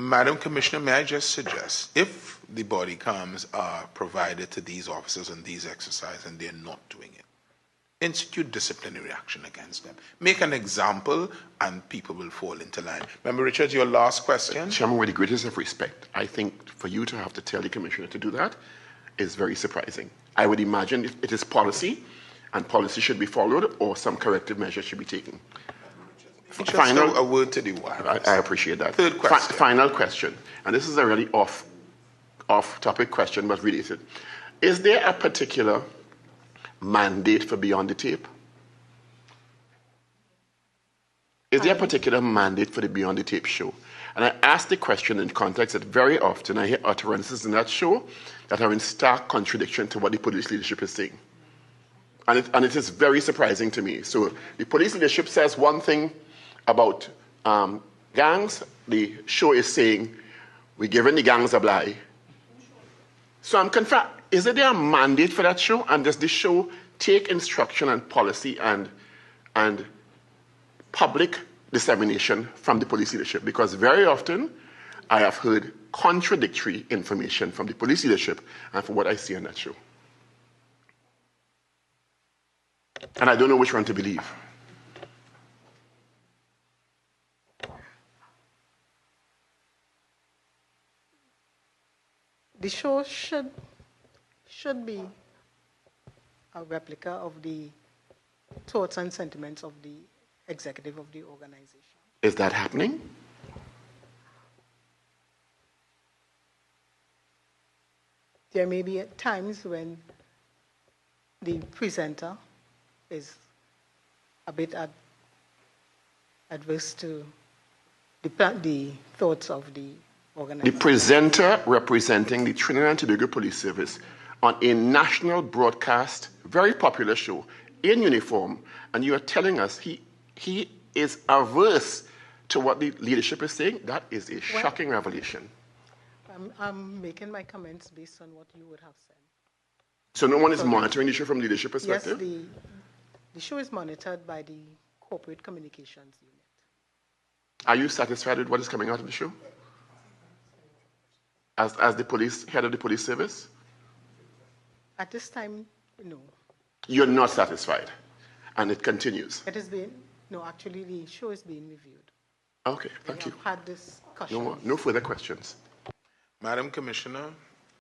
Madam Commissioner, may I just suggest, if the body cams are provided to these officers in these exercises and they're not doing it, institute disciplinary action against them. Make an example and people will fall into line. Remember, Richard, your last question? Chairman, with the greatest of respect, I think for you to have to tell the Commissioner to do that is very surprising. I would imagine it is policy, and policy should be followed, or some corrective measure should be taken. Final, a word to the wire. I appreciate that. Third question. Final question, and this is a really off-topic question, but related. Is there a particular mandate for Beyond the Tape? Is there a particular mandate for the Beyond the Tape show? And I ask the question in context that very often I hear utterances in that show that are in stark contradiction to what the police leadership is saying. And it is very surprising to me. So the police leadership says one thing about gangs. The show is saying we're giving the gangs a bly. So I'm confused. Is there a mandate for that show? And does the show take instruction and policy and public dissemination from the police leadership? Because very often I have heard contradictory information from the police leadership and from what I see on that show. And I don't know which one to believe. The show should be a replica of the thoughts and sentiments of the executive of the organization. Is that happening? There may be times when the presenter is a bit adverse to the thoughts of the organization. The presenter representing the Trinidad and Tobago Police Service on a national broadcast, very popular show, in uniform, and you are telling us he is averse to what the leadership is saying? That is a shocking revelation. I'm making my comments based on what you would have said. So no one is monitoring the show from leadership perspective? Yes, the show is monitored by the Corporate Communications Unit. Are you satisfied with what is coming out of the show? As the head of the police service? At this time, no. You're not satisfied, and it continues? It is being, no, actually the show is being reviewed. Okay, thank you. We have had discussions. No further questions. Madam Commissioner.